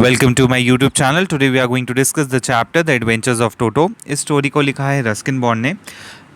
Welcome to my YouTube channel. Today we are going to discuss the chapter The Adventures of Toto. इस story को लिखा है Ruskin bond ने।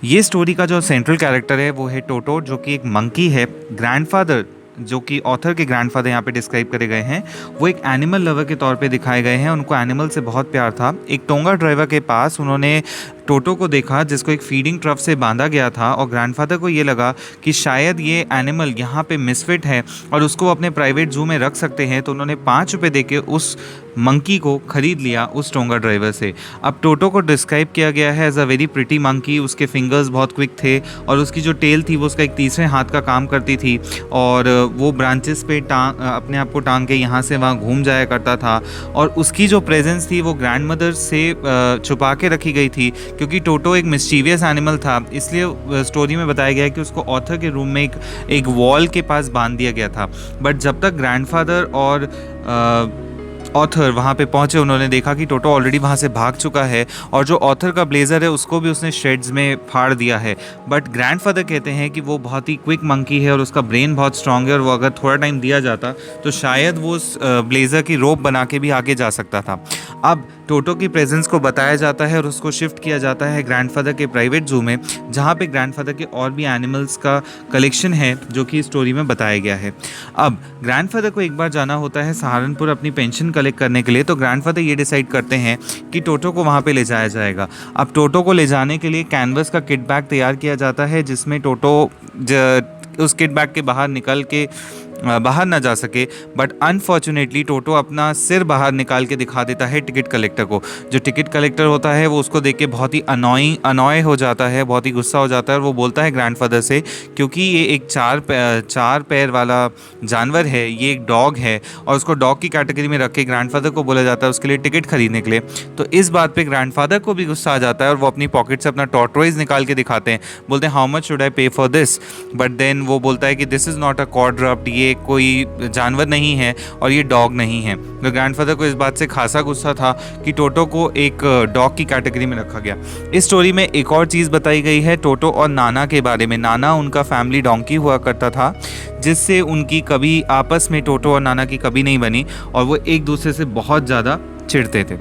ये story का जो सेंट्रल कैरेक्टर है वो है टोटो, जो कि एक मंकी है। ग्रैंडफादर, जो कि ऑथर के ग्रैंडफादर यहाँ पे डिस्क्राइब करे गए हैं, वो एक एनिमल लवर के तौर पे दिखाए गए हैं। उनको एनिमल से बहुत प्यार था। एक टोंगा ड्राइवर के पास उन्होंने टोटो को देखा जिसको एक फीडिंग ट्रफ से बांधा गया था, और ग्रैंडफादर को ये लगा कि शायद ये एनिमल यहाँ पे मिसफिट है और उसको अपने प्राइवेट जू में रख सकते हैं। तो उन्होंने 5 रुपये देके उस मंकी को ख़रीद लिया उस टोंगा ड्राइवर से। अब टोटो को डिस्क्राइब किया गया है as a very pretty monkey. उसके फिंगर्स बहुत क्विक थे और उसकी जो टेल थी वो उसका एक तीसरे हाथ का काम करती थी, और वो ब्रांचेस पे अपने आप को टांग के यहाँ से वहाँ घूम जाया करता था। और उसकी जो प्रेजेंस थी वो ग्रैंड मदर से छुपा के रखी गई थी, क्योंकि टोटो एक मिस्चीवियस एनिमल था। इसलिए स्टोरी में बताया गया है कि उसको ऑथर के रूम में एक वॉल के पास बांध दिया गया था। बट जब तक ग्रैंडफादर और ऑथर वहाँ पे पहुँचे, उन्होंने देखा कि टोटो ऑलरेडी वहाँ से भाग चुका है, और जो ऑथर का ब्लेज़र है उसको भी उसने शेड्स में फाड़ दिया है। बट ग्रैंडफादर कहते हैं कि वो बहुत ही क्विक मंकी है और उसका ब्रेन बहुत स्ट्रांग है, और वो अगर थोड़ा टाइम दिया जाता तो शायद वो उस ब्लेज़र की रोप बना के भी आगे जा सकता था। अब टोटो की प्रेजेंस को बताया जाता है और उसको शिफ्ट किया जाता है ग्रैंडफादर के प्राइवेट जू में, जहाँ पे ग्रैंडफादर के और भी एनिमल्स का कलेक्शन है, जो कि स्टोरी में बताया गया है। अब ग्रैंडफादर को एक बार जाना होता है सहारनपुर अपनी पेंशन कलेक्ट करने के लिए। तो ग्रैंडफादर ये डिसाइड करते हैं कि टोटो को वहाँ पे ले जाया जाएगा। अब टोटो को ले जाने के लिए कैनवस का किट बैग तैयार किया जाता है, जिसमें टोटो उस किट बैग के बाहर निकल के बाहर ना जा सके। बट अनफॉर्चुनेटली टोटो अपना सिर बाहर निकाल के दिखा देता है टिकट कलेक्टर को। जो टिकट कलेक्टर होता है वो उसको देख के बहुत ही अनॉय हो जाता है, बहुत ही गुस्सा हो जाता है, और वो बोलता है ग्रैंडफादर से, क्योंकि ये एक चार पैर वाला जानवर है, ये एक डॉग है, और उसको डॉग की कैटेगरी में रख के ग्रैंडफादर को बोला जाता है उसके लिए टिकट खरीदने के लिए। तो इस बात पे ग्रैंडफादर को भी गुस्सा आ जाता है, और वो अपनी पॉकेट से अपना टॉर्टोइज निकाल के दिखाते हैं। बोलते हैं हाउ मच शुड आई पे फॉर दिस। बट देन वो बोलता है कि दिस इज़ नॉट अ कॉर्डरप्ट, ये कोई जानवर नहीं है और ये डॉग नहीं है। तो ग्रैंडफादर को इस बात से खासा गुस्सा था कि टोटो को एक डॉग की कैटेगरी में रखा गया। इस स्टोरी में एक और चीज़ बताई गई है टोटो और नाना के बारे में। नाना उनका फैमिली डोंकी हुआ करता था, जिससे उनकी कभी आपस में टोटो और नाना की कभी नहीं बनी, और वो एक दूसरे से बहुत ज़्यादा चिढ़ते थे।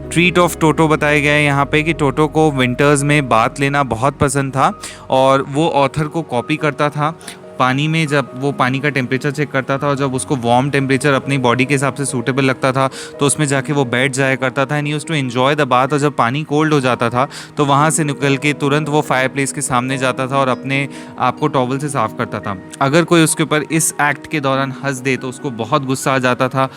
ट्रीट ऑफ टोटो बताया गया है यहाँ पे कि टोटो को विंटर्स में बाथ लेना बहुत पसंद था, और वो ऑथर को कॉपी करता था। पानी में जब वो पानी का टेम्परेचर चेक करता था, और जब उसको वार्म टेम्परेचर अपनी बॉडी के हिसाब से सूटेबल लगता था तो उसमें जाके वो बैठ जाया करता था, and used to enjoy the bath. और जब पानी कोल्ड हो जाता था तो वहाँ से निकल के तुरंत वो फायर प्लेस के सामने जाता था और अपने आप को टॉवल से साफ़ करता था। अगर कोई उसके ऊपर इस एक्ट के दौरान हंस दे तो उसको बहुत गुस्सा आ जाता था,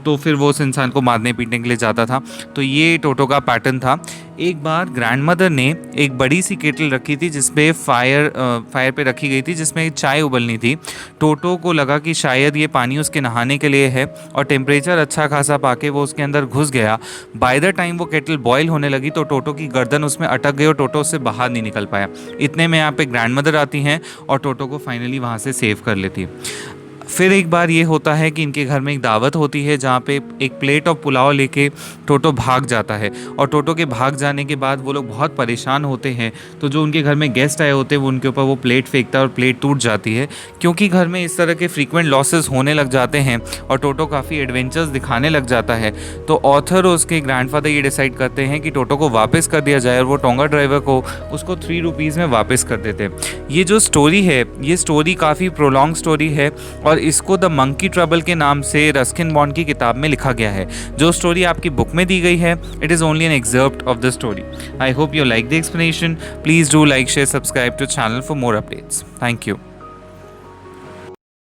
तो फिर वो उस इंसान को मारने पीटने के लिए जाता था। तो ये टोटो का पैटर्न था। एक बार ग्रैंडमदर ने एक बड़ी सी केटल रखी थी जिसपे फायर पे रखी गई थी, जिसमें चाय उबलनी थी। टोटो को लगा कि शायद ये पानी उसके नहाने के लिए है, और टेम्परेचर अच्छा खासा पाके वो उसके अंदर घुस गया। बाय द टाइम वो केटल बॉयल होने लगी तो टोटो की गर्दन उसमें अटक गई और टोटो उससे बाहर नहीं निकल पाया। इतने में यहाँ पे ग्रैंडमदर आती हैं और टोटो को फाइनली वहाँ से सेव कर लेती है। फिर एक बार ये होता है कि इनके घर में एक दावत होती है, जहाँ पे एक प्लेट ऑफ पुलाव लेके टोटो भाग जाता है, और टोटो के भाग जाने के बाद वो लोग बहुत परेशान होते हैं। तो जो उनके घर में गेस्ट आए होते हैं वो उनके ऊपर वो प्लेट फेंकता है और प्लेट टूट जाती है। क्योंकि घर में इस तरह के फ्रीक्वेंट लॉसेस होने लग जाते हैं और टोटो काफ़ी एडवेंचर्स दिखाने लग जाता है, तो ऑथर और उसके ग्रैंडफादर ये डिसाइड करते हैं कि टोटो को वापस कर दिया जाए, और वो टोंगा ड्राइवर को उसको 3 रुपीज़ में वापस कर देते हैं। ये जो स्टोरी है, ये स्टोरी काफ़ी प्रोलॉन्ग स्टोरी है, और इसको द मंकी ट्रबल के नाम से रस्किन बॉन्ड की किताब में लिखा गया है। जो स्टोरी आपकी बुक में दी गई है, it is only an excerpt of the story. I hope you like the explanation. Please do like, share, subscribe to channel for more updates. Thank you.